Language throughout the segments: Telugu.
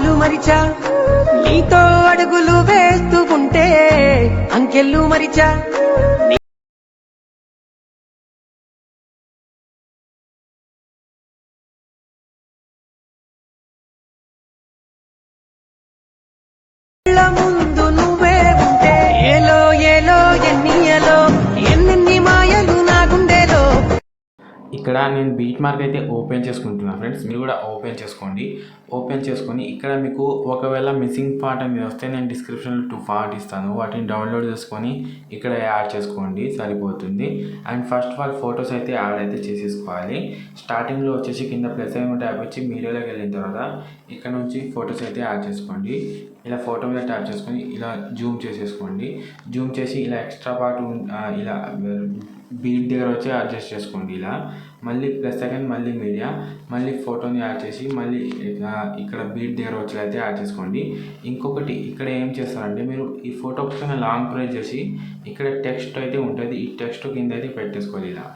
ఆశలు మరిచా నీతో అడుగులు వేస్తూ ఉంటే అంకెళ్ళు మరిచా ముందు నువ్వే ఉంటే ఏలో ఏలో ఎన్నియలో ఎన్నెన్ని మాయలు నా గుండెలో. ఇక్కడ నేను బీట్ మార్క్ అయితే ఓపెన్ చేసుకుంటున్నాను ఫ్రెండ్స్, మీరు కూడా ఓపెన్ చేసుకోండి. ఓపెన్ చేసుకొని ఇక్కడ మీకు ఒకవేళ మిస్సింగ్ పార్ట్ అనేది వస్తే నేను డిస్క్రిప్షన్లో 2 పార్ట్ ఇస్తాను, వాటిని డౌన్లోడ్ చేసుకొని ఇక్కడ యాడ్ చేసుకోండి సరిపోతుంది. And first of all photos అయితే యాడ్ అయితే చేసేసుకోవాలి. స్టార్టింగ్లో వచ్చేసి కింద ప్లస్ అయిన ట్యాప్ వచ్చి మీడియాలోకి వెళ్ళిన తర్వాత ఇక్కడ నుంచి ఫొటోస్ అయితే యాడ్ చేసుకోండి. ఇలా ఫోటో మీద ట్యాప్ చేసుకొని ఇలా జూమ్ చేసేసుకోండి. జూమ్ చేసి ఇలా ఎక్స్ట్రా పార్ట్ ఇలా బీట్ దగ్గర వచ్చి అడ్జస్ట్ చేసుకోండి. ఇలా మళ్ళీ ప్లస్ సెకండ్ మళ్ళీ మీడియా మళ్ళీ ఫోటోని యాడ్ చేసి మళ్ళీ ఇక్కడ బీట్ దగ్గర వచ్చి అయితే యాడ్ చేసుకోండి. ఇంకొకటి ఇక్కడ ఏం చేస్తారంటే మీరు ఈ ఫోటో పక్కన లాంగ్ ప్రెస్ చేసి ఇక్కడ టెక్స్ట్ అయితే ఉంటుంది, ఈ టెక్స్ట్ కింద అయితే పెట్టేసుకోవాలి. ఇలా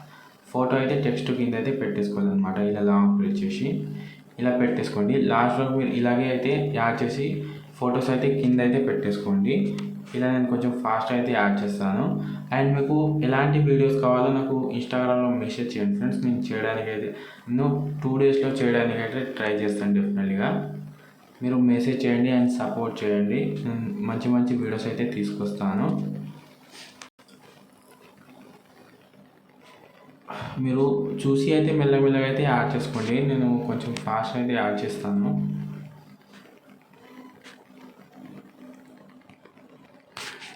ఫోటో అయితే టెక్స్ట్ కింద అయితే పెట్టేసుకోవాలి అనమాట. ఇలా లాంగ్ ప్రెస్ చేసి ఇలా పెట్టేసుకోండి. లాస్ట్లో మీరు ఇలాగే అయితే యాడ్ చేసి ఫొటోస్ అయితే కింద అయితే పెట్టేసుకోండి. ఇలా నేను కొంచెం ఫాస్ట్ అయితే యాడ్ చేస్తాను. అండ్ మీకు ఎలాంటి వీడియోస్ కావాలో నాకు ఇన్స్టాగ్రామ్లో మెసేజ్ చేయండి ఫ్రెండ్స్, నేను చేయడానికి అయితే 2 డేస్లో చేయడానికి అయితే ట్రై చేస్తాను డెఫినెట్లీగా. మీరు మెసేజ్ చేయండి అండ్ సపోర్ట్ చేయండి, నేను మంచి మంచి వీడియోస్ అయితే తీసుకొస్తాను. మీరు చూసి అయితే మెల్లమెల్లగా అయితే యాడ్ చేసుకోండి, నేను కొంచెం ఫాస్ట్ అయితే యాడ్ చేస్తాను.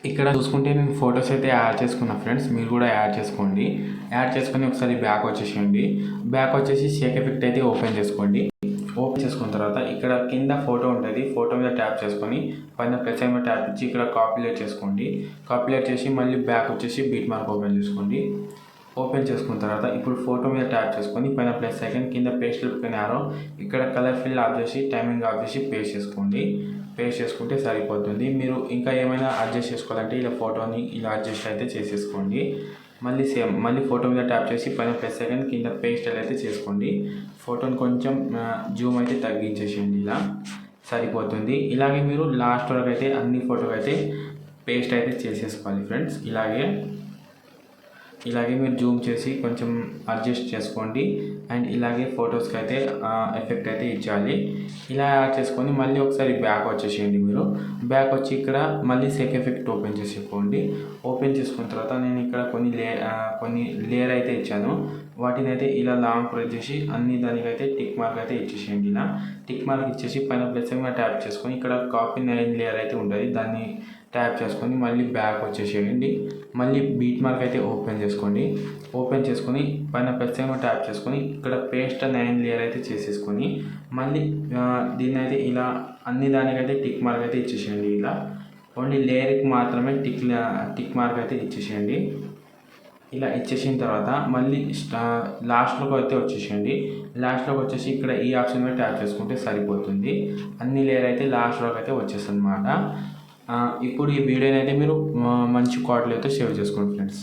ఇక్కడ చూసుకుంటే నేను ఫొటోస్ అయితే యాడ్ చేసుకున్నా ఫ్రెండ్స్, మీరు కూడా యాడ్ చేసుకోండి. యాడ్ చేసుకొని ఒకసారి బ్యాక్ వచ్చేసేయండి. బ్యాక్ వచ్చేసి షేక్ ఎఫెక్ట్ అయితే ఓపెన్ చేసుకోండి. ఓపెన్ చేసుకున్న తర్వాత ఇక్కడ కింద ఫోటో ఉంటుంది, ఫోటో మీద ట్యాప్ చేసుకొని పైన ప్లస్ మీద ట్యాప్ ఇచ్చి ఇక్కడ కాపీలేట్ చేసుకోండి. కాపీలేట్ చేసి మళ్ళీ బ్యాక్ వచ్చేసి బీట్ మార్క్ ఓపెన్ చేసుకోండి. ఓపెన్ చేసుకున్న తర్వాత ఇప్పుడు ఫోటో మీద ట్యాప్ చేసుకొని పైన ప్లస్ సెకండ్ కింద పేస్ట్ పైన యారో ఇక్కడ కలర్ ఫిల్ ఆఫ్ చేసి టైమింగ్ ఆఫ్ చేసి పేస్ట్ చేసుకోండి. పేస్ట్ చేసుకుంటే సరిపోతుంది. మీరు ఇంకా ఏమైనా అడ్జస్ట్ చేసుకోవాలంటే ఇలా ఫోటోని ఇలా అడ్జస్ట్ అయితే చేసేసుకోండి. మళ్ళీ సేమ్ మళ్ళీ ఫోటో మీద ట్యాప్ చేసి పైన ప్లస్ సెకండ్ కింద పేస్ట్ అయితే చేసుకోండి. ఫోటోని కొంచెం జూమ్ అయితే తగ్గించేసేయండి, ఇలా సరిపోతుంది. ఇలాగే మీరు లాస్ట్ వరకు అయితే అన్ని ఫోటోకి అయితే పేస్ట్ అయితే చేసేసుకోవాలి ఫ్రెండ్స్. ఇలాగే మీరు జూమ్ చేసి కొంచెం అడ్జస్ట్ చేసుకోండి. అండ్ ఇలాగే ఫొటోస్కి అయితే ఎఫెక్ట్ అయితే ఇచ్చాలి. ఇలా యాడ్ చేసుకొని మళ్ళీ ఒకసారి బ్యాక్ వచ్చేసేయండి. మీరు బ్యాక్ వచ్చి ఇక్కడ మళ్ళీ షేక్ ఎఫెక్ట్ ఓపెన్ చేసుకోండి. ఓపెన్ చేసుకున్న తర్వాత నేను ఇక్కడ కొన్ని లేయర్ అయితే ఇచ్చాను, వాటిని అయితే ఇలా లాంగ్ ప్రెస్ చేసి అన్ని దానికైతే టిక్ మార్క్ అయితే ఇచ్చేసేయండి. ఇలా టిక్ మార్క్ ఇచ్చేసి పైన ప్లస్ ట్యాప్ చేసుకొని ఇక్కడ కాపీ 9 లేయర్ అయితే ఉంటుంది, దాన్ని ట్యాప్ చేసుకొని మళ్ళీ బ్యాక్ వచ్చేసేయండి. మళ్ళీ బీట్ మార్క్ అయితే ఓపెన్ చేసుకోండి. ఓపెన్ చేసుకొని పైన ప్లస్ ట్యాప్ చేసుకొని ఇక్కడ పేస్ట్ 9 లేయర్ అయితే చేసేసుకొని మళ్ళీ దీన్ని అయితే ఇలా అన్ని దానికైతే టిక్ మార్క్ అయితే ఇచ్చేసేయండి. ఇలా ఓన్లీ లేయర్కి మాత్రమే టిక్ మార్క్ అయితే ఇచ్చేసేయండి. ఇలా ఇచ్చేసిన తర్వాత మళ్ళీ లాస్ట్లోకి అయితే వచ్చేసేయండి. లాస్ట్లోకి వచ్చేసి ఇక్కడ ఈ ఆప్షన్ మీద ట్యాప్ చేసుకుంటే సరిపోతుంది. అన్ని లేయర్ అయితే లాస్ట్లోకి అయితే వచ్చేస్తుంది అన్నమాట. ఇప్పుడు ఈ వీడియోని అయితే మీరు మంచి క్వాలిటీలో అయితే సేవ్ చేసుకోండి ఫ్రెండ్స్.